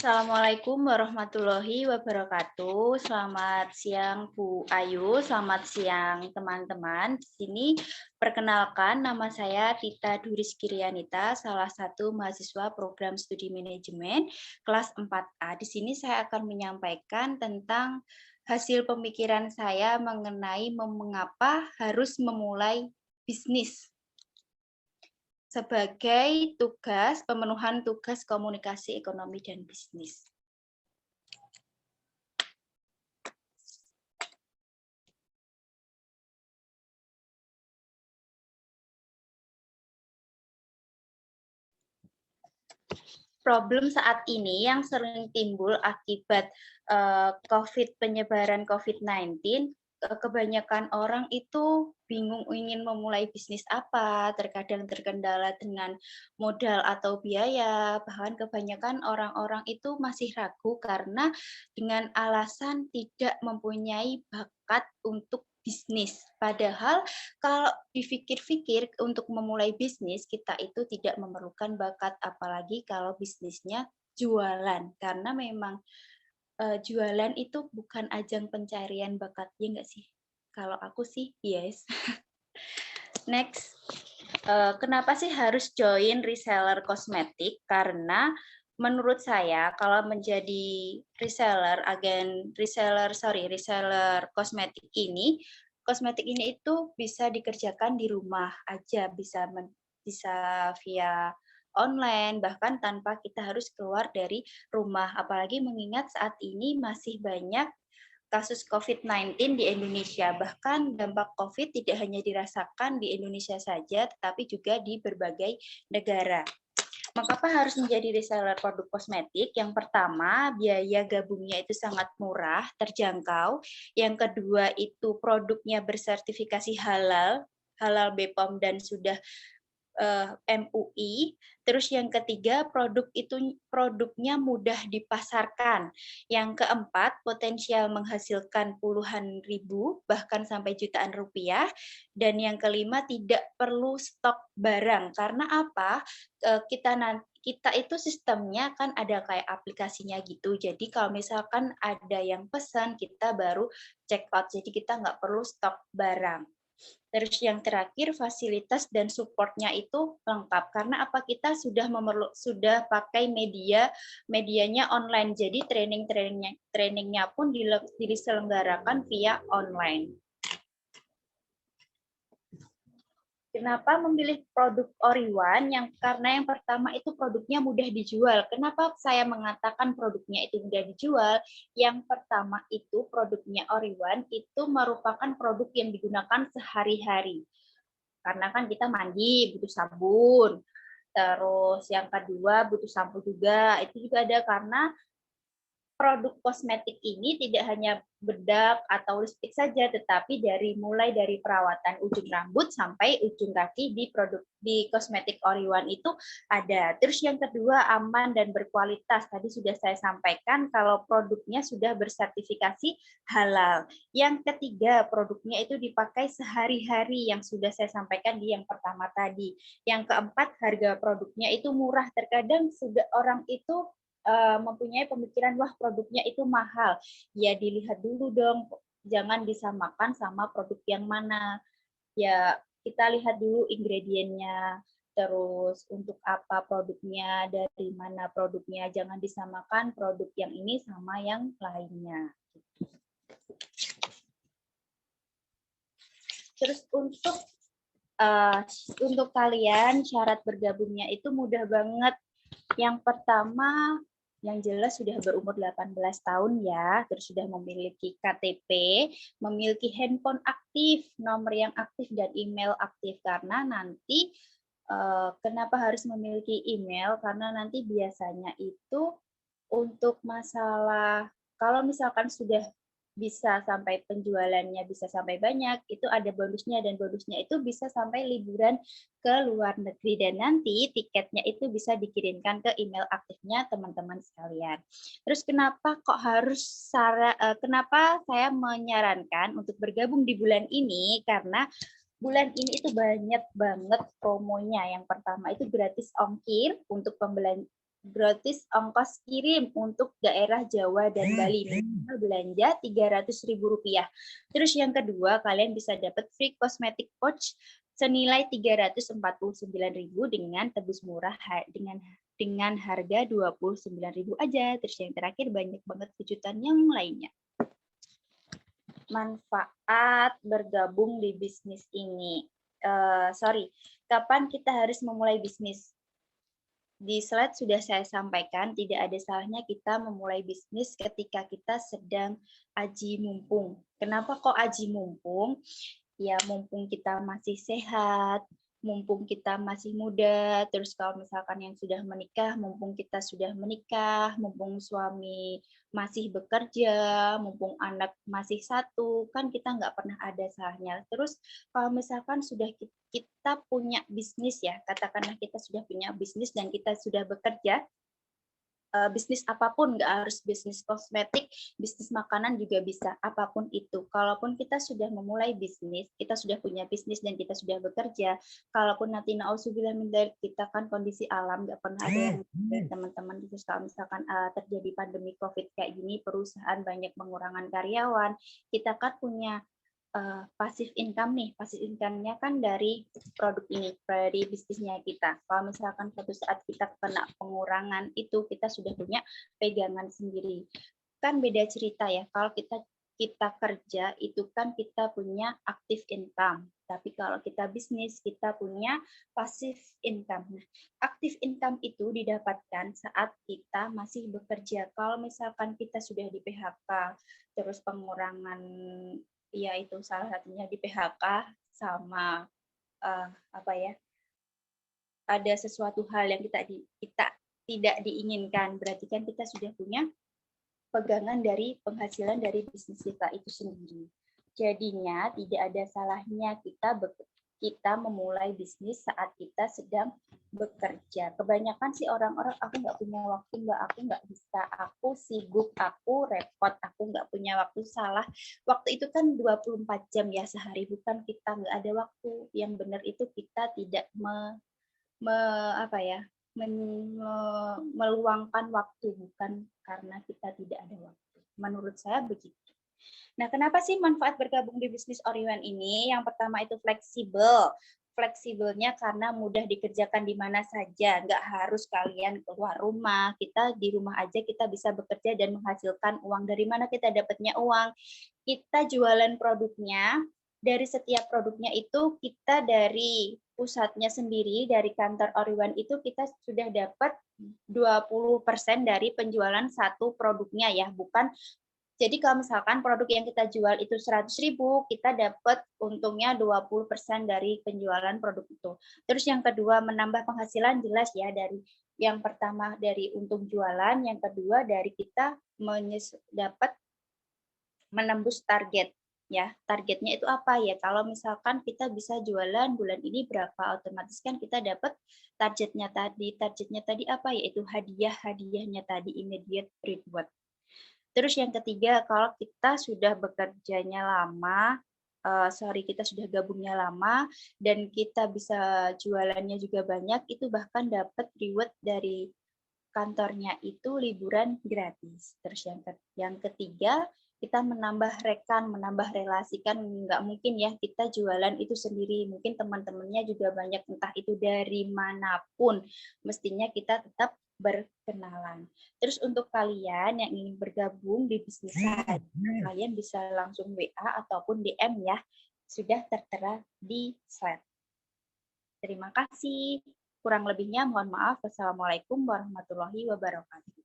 Assalamualaikum warahmatullahi wabarakatuh. Selamat siang Bu Ayu, selamat siang teman-teman. Di sini perkenalkan nama saya Tita Duris Girianita, salah satu mahasiswa program studi manajemen kelas 4A. Di sini saya akan menyampaikan tentang hasil pemikiran saya mengenai mengapa harus memulai bisnis sebagai pemenuhan tugas komunikasi ekonomi dan bisnis. Problem saat ini yang sering timbul akibat penyebaran COVID-19, kebanyakan orang itu bingung ingin memulai bisnis apa, terkadang terkendala dengan modal atau biaya, bahkan kebanyakan orang-orang itu masih ragu karena dengan alasan tidak mempunyai bakat untuk bisnis. Padahal kalau dipikir-pikir untuk memulai bisnis, kita itu tidak memerlukan bakat, apalagi kalau bisnisnya jualan. Karena memang jualan itu bukan ajang pencarian bakat, ya nggak sih? Kalau aku sih, yes. Next, kenapa sih harus join reseller kosmetik? Karena menurut saya kalau menjadi reseller kosmetik ini itu bisa dikerjakan di rumah aja, bisa via online, bahkan tanpa kita harus keluar dari rumah. Apalagi mengingat saat ini masih banyak kasus COVID-19 di Indonesia. Bahkan dampak COVID tidak hanya dirasakan di Indonesia saja, tetapi juga di berbagai negara. Mengapa harus menjadi reseller produk kosmetik? Yang pertama, biaya gabungnya itu sangat murah, terjangkau. Yang kedua, itu produknya bersertifikasi halal BPOM dan sudah MUI. Terus yang ketiga, produknya mudah dipasarkan. Yang keempat, potensial menghasilkan puluhan ribu bahkan sampai jutaan rupiah. Dan yang kelima, tidak perlu stok barang. Karena apa? Kita itu sistemnya kan ada kayak aplikasinya gitu. Jadi kalau misalkan ada yang pesan, kita baru check out. Jadi kita nggak perlu stok barang. Terus yang terakhir, fasilitas dan supportnya itu lengkap. Karena apa, kita sudah pakai medianya online. Jadi trainingnya pun diselenggarakan via online. Kenapa memilih produk Oriwan? Karena yang pertama itu produknya mudah dijual. Kenapa saya mengatakan produknya itu mudah dijual? Yang pertama itu produknya Oriwan itu merupakan produk yang digunakan sehari-hari. Karena kan kita mandi butuh sabun, terus yang kedua butuh sampo juga. Itu juga ada karena produk kosmetik ini tidak hanya bedak atau lipstik saja, tetapi mulai dari perawatan ujung rambut sampai ujung kaki di kosmetik Oriwan itu ada. Terus yang kedua, aman dan berkualitas. Tadi sudah saya sampaikan kalau produknya sudah bersertifikasi halal. Yang ketiga, produknya itu dipakai sehari-hari yang sudah saya sampaikan di yang pertama tadi. Yang keempat, harga produknya itu murah. Terkadang sudah orang itu mempunyai pemikiran wah produknya itu mahal. Ya dilihat dulu dong, jangan disamakan sama produk yang mana. Ya kita lihat dulu ingredientnya, terus untuk apa produknya, dari mana produknya, jangan disamakan produk yang ini sama yang lainnya. Terus untuk kalian syarat bergabungnya itu mudah banget. Yang pertama, yang jelas sudah berumur 18 tahun ya, terus sudah memiliki KTP, memiliki handphone aktif, nomor yang aktif dan email aktif. Karena nanti kenapa harus memiliki email? Karena nanti biasanya itu untuk masalah kalau misalkan sudah bisa sampai penjualannya bisa sampai banyak, itu ada bonusnya dan bonusnya itu bisa sampai liburan ke luar negeri dan nanti tiketnya itu bisa dikirimkan ke email aktifnya teman-teman sekalian. Terus kenapa saya menyarankan untuk bergabung di bulan ini? Karena bulan ini itu banyak banget promonya. Yang pertama itu gratis ongkir untuk gratis ongkos kirim untuk daerah Jawa dan Bali. Minimal belanja Rp300.000. Terus yang kedua, kalian bisa dapat free cosmetic pouch senilai Rp349.000 dengan tebus murah dengan harga Rp29.000 aja. Terus yang terakhir, banyak banget kejutan yang lainnya. Manfaat bergabung di bisnis ini. Kapan kita harus memulai bisnis? Di slide sudah saya sampaikan, tidak ada salahnya kita memulai bisnis ketika kita sedang aji mumpung. Kenapa kok aji mumpung? Ya, mumpung kita masih sehat, mumpung kita masih muda, terus kalau misalkan yang sudah menikah, mumpung kita sudah menikah, mumpung suami masih bekerja, mumpung anak masih satu, kan kita nggak pernah ada salahnya. Terus kalau misalkan sudah kita punya bisnis ya, katakanlah kita sudah punya bisnis dan kita sudah bekerja, bisnis apapun, nggak harus bisnis kosmetik, bisnis makanan juga bisa, apapun itu. Kalaupun kita sudah memulai bisnis, kita sudah punya bisnis dan kita sudah bekerja, kalaupun nanti nauzubillah min dzalik, kita kan kondisi alam, nggak pernah ada yang teman-teman, terus kalau misalkan terjadi pandemi COVID kayak gini, perusahaan banyak mengurangan karyawan, kita kan punya passive income nih, passive income-nya kan dari produk ini, dari bisnisnya kita. Kalau misalkan suatu saat kita kena pengurangan, itu kita sudah punya pegangan sendiri. Kan beda cerita ya, kalau kita kerja itu kan kita punya active income, tapi kalau kita bisnis kita punya passive income. Nah, active income itu didapatkan saat kita masih bekerja. Kalau misalkan kita sudah di PHK, terus pengurangan, ya itu salah satunya di PHK sama ada sesuatu hal yang kita tidak diinginkan, berarti kan kita sudah punya pegangan dari penghasilan dari bisnis kita itu sendiri. Jadinya tidak ada salahnya kita memulai bisnis saat kita sedang bekerja. Kebanyakan sih orang-orang, aku nggak punya waktu, aku nggak bisa, aku sibuk, aku repot, aku nggak punya waktu. Salah. Waktu itu kan 24 jam ya sehari, bukan kita nggak ada waktu. Yang benar itu kita tidak meluangkan waktu, bukan karena kita tidak ada waktu. Menurut saya begitu. Nah, kenapa sih manfaat bergabung di bisnis Oriwan ini? Yang pertama itu fleksibel. Fleksibelnya karena mudah dikerjakan di mana saja, nggak harus kalian keluar rumah. Kita di rumah aja kita bisa bekerja dan menghasilkan uang. Dari mana kita dapatnya uang? Kita jualan produknya, dari setiap produknya itu kita dari pusatnya sendiri, dari kantor Oriwan itu kita sudah dapat 20% dari penjualan satu produknya ya, bukan. Jadi kalau misalkan produk yang kita jual itu 100.000, kita dapat untungnya 20% dari penjualan produk itu. Terus yang kedua, menambah penghasilan jelas ya, dari yang pertama dari untung jualan, yang kedua dari kita dapat menembus target. Ya, targetnya itu apa ya? Kalau misalkan kita bisa jualan bulan ini berapa, otomatis kan kita dapat targetnya tadi. Targetnya tadi apa? Yaitu hadiahnya tadi, immediate reward. Terus yang ketiga, kalau kita sudah bekerjanya lama, kita sudah gabungnya lama, dan kita bisa jualannya juga banyak, itu bahkan dapat reward dari kantornya itu liburan gratis. Terus yang ketiga, kita menambah rekan, menambah relasi, kan nggak mungkin ya kita jualan itu sendiri, mungkin teman-temannya juga banyak, entah itu dari manapun, mestinya kita tetap berkenalan. Terus untuk kalian yang ingin bergabung di bisnis saya, kalian bisa langsung WA ataupun DM ya, sudah tertera di slide. Terima kasih. Kurang lebihnya mohon maaf. Wassalamualaikum warahmatullahi wabarakatuh.